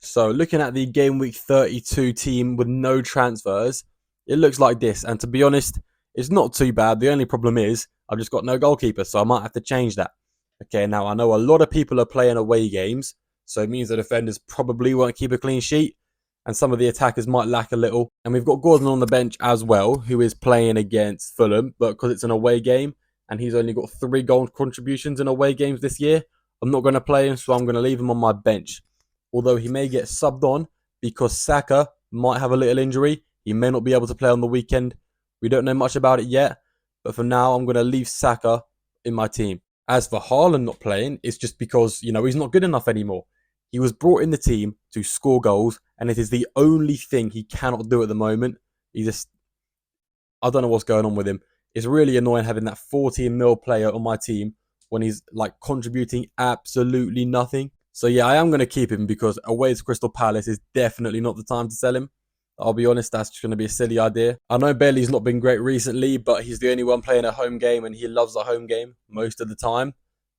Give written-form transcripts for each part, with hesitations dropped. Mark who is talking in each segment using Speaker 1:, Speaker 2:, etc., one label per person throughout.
Speaker 1: So looking at the game week 32 team with no transfers, it looks like this. And to be honest, it's not too bad. The only problem is I've just got no goalkeeper, so I might have to change that. Okay, now I know a lot of people are playing away games, so it means the defenders probably won't keep a clean sheet, and some of the attackers might lack a little. And we've got Gordon on the bench as well, who is playing against Fulham, but because it's an away game and he's only got 3 goal contributions in away games this year, I'm not going to play him, so I'm going to leave him on my bench. Although he may get subbed on because Saka might have a little injury. He may not be able to play on the weekend. We don't know much about it yet, but for now, I'm going to leave Saka in my team. As for Haaland not playing, it's just because, he's not good enough anymore. He was brought in the team to score goals, and it is the only thing he cannot do at the moment. I don't know what's going on with him. It's really annoying having that 14 mil player on my team when he's like contributing absolutely nothing. So yeah, I am going to keep him because away to Crystal Palace is definitely not the time to sell him. I'll be honest, that's just going to be a silly idea. I know Bailey's not been great recently, but he's the only one playing a home game and he loves the home game most of the time.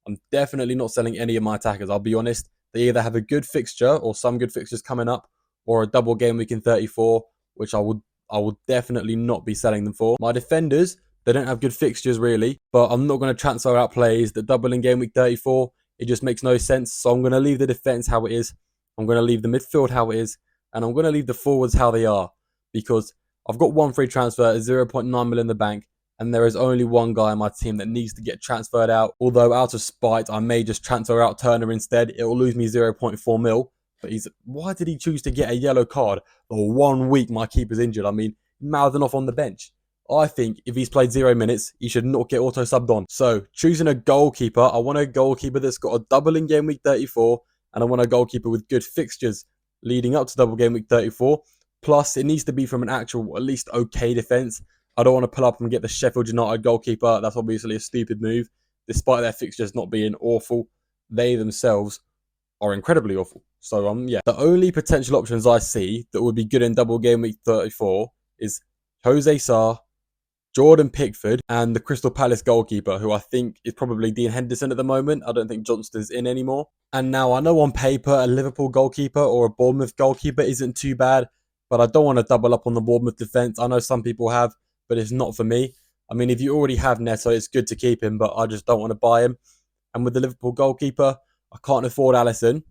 Speaker 1: I'm definitely not selling any of my attackers, I'll be honest. They either have a good fixture or some good fixtures coming up or a double game week in 34, which I would definitely not be selling them for. My defenders, they don't have good fixtures really, but I'm not going to transfer out plays that double in game week 34. It just makes no sense. So I'm going to leave the defense how it is. I'm going to leave the midfield how it is. And I'm going to leave the forwards how they are. Because I've got one free transfer at 0.9 mil in the bank. And there is only one guy on my team that needs to get transferred out. Although out of spite, I may just transfer out Turner instead. It will lose me 0.4 mil. But why did he choose to get a yellow card the 1 week my keeper's injured? I mean, mouthing off on the bench. I think if he's played 0 minutes, he should not get auto-subbed on. So, choosing a goalkeeper, I want a goalkeeper that's got a double in game week 34, and I want a goalkeeper with good fixtures leading up to double game week 34. Plus, it needs to be from an actual, at least okay defence. I don't want to pull up and get the Sheffield United goalkeeper. That's obviously a stupid move. Despite their fixtures not being awful, they themselves are incredibly awful. So, yeah. The only potential options I see that would be good in double game week 34 is Jose Sarr, Jordan Pickford, and the Crystal Palace goalkeeper, who I think is probably Dean Henderson at the moment. I don't think Johnston's in anymore. And now I know on paper a Liverpool goalkeeper or a Bournemouth goalkeeper isn't too bad, but I don't want to double up on the Bournemouth defence. I know some people have, but it's not for me. I mean, if you already have Neto, it's good to keep him, but I just don't want to buy him. And with the Liverpool goalkeeper, I can't afford Alisson.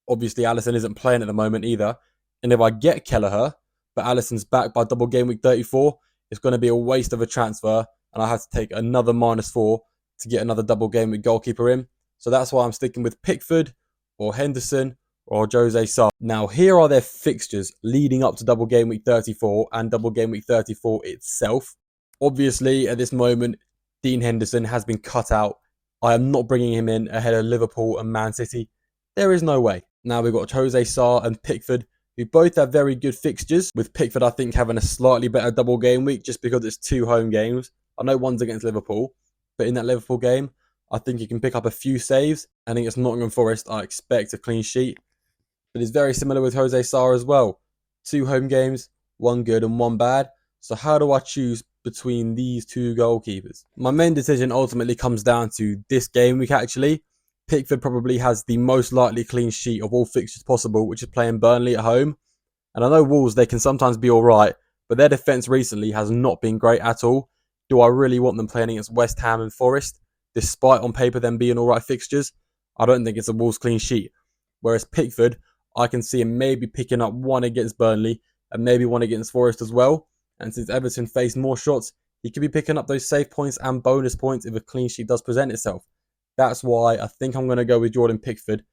Speaker 1: Obviously, Alisson isn't playing at the moment either. And if I get Kelleher, but Alisson's back by double game week 34, it's going to be a waste of a transfer, and I have to take another -4 to get another double game week goalkeeper in. So that's why I'm sticking with Pickford or Henderson or Jose Sarr. Now, here are their fixtures leading up to double game week 34 and double game week 34 itself. Obviously, at this moment, Dean Henderson has been cut out. I am not bringing him in ahead of Liverpool and Man City. There is no way. Now we've got Jose Sarr and Pickford, who both have very good fixtures, with Pickford, I think, having a slightly better double game week just because it's 2 home games. I know one's against Liverpool, but in that Liverpool game, I think he can pick up a few saves. I think it's Nottingham Forest. I expect a clean sheet. But it's very similar with Jose Sarr as well. 2 home games, 1 good and 1 bad. So how do I choose between these 2 goalkeepers? My main decision ultimately comes down to this game week, actually. Pickford probably has the most likely clean sheet of all fixtures possible, which is playing Burnley at home. And I know Wolves, they can sometimes be alright, but their defence recently has not been great at all. Do I really want them playing against West Ham and Forest, despite on paper them being alright fixtures? I don't think it's a Wolves clean sheet. Whereas Pickford, I can see him maybe picking up 1 against Burnley and maybe 1 against Forest as well. And since Everton faced more shots, he could be picking up those save points and bonus points if a clean sheet does present itself. That's why I think I'm going to go with Jordan Pickford.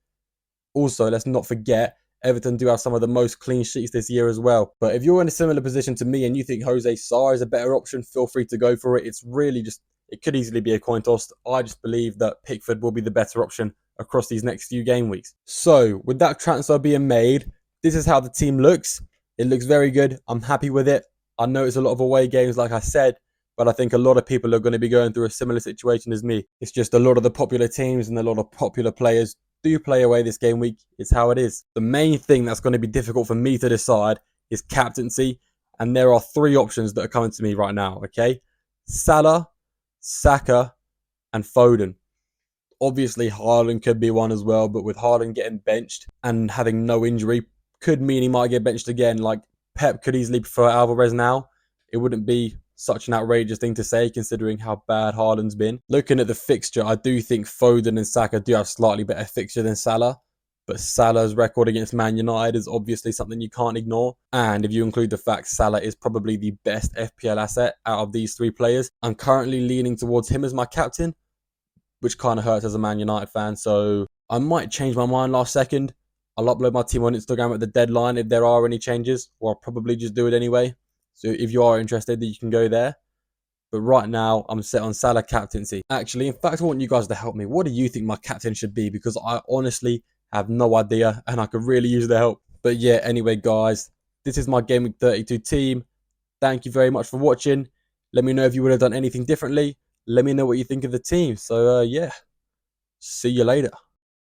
Speaker 1: Also, let's not forget, Everton do have some of the most clean sheets this year as well. But if you're in a similar position to me and you think Jose Sarr is a better option, feel free to go for it. It's really just, it could easily be a coin toss. I just believe that Pickford will be the better option across these next few game weeks. So, with that transfer being made, this is how the team looks. It looks very good. I'm happy with it. I know it's a lot of away games, like I said, but I think a lot of people are going to be going through a similar situation as me. It's just a lot of the popular teams and a lot of popular players do play away this game week. It's how it is. The main thing that's going to be difficult for me to decide is captaincy. And there are 3 options that are coming to me right now, okay? Salah, Saka, and Foden. Obviously, Haaland could be one as well, but with Haaland getting benched and having no injury, could mean he might get benched again. Like, Pep could easily prefer Alvarez now. It wouldn't be such an outrageous thing to say considering how bad Haaland's been. Looking at the fixture, I do think Foden and Saka do have slightly better fixture than Salah. But Salah's record against Man United is obviously something you can't ignore. And if you include the fact Salah is probably the best FPL asset out of these three players, I'm currently leaning towards him as my captain, which kind of hurts as a Man United fan. So I might change my mind last second. I'll upload my team on Instagram at the deadline if there are any changes, or I'll probably just do it anyway. So if you are interested, you can go there. But right now, I'm set on Salah captaincy. Actually, in fact, I want you guys to help me. What do you think my captain should be? Because I honestly have no idea, and I could really use the help. But yeah, anyway, guys, this is my Game Week 32 team. Thank you very much for watching. Let me know if you would have done anything differently. Let me know what you think of the team. So, yeah, see you later.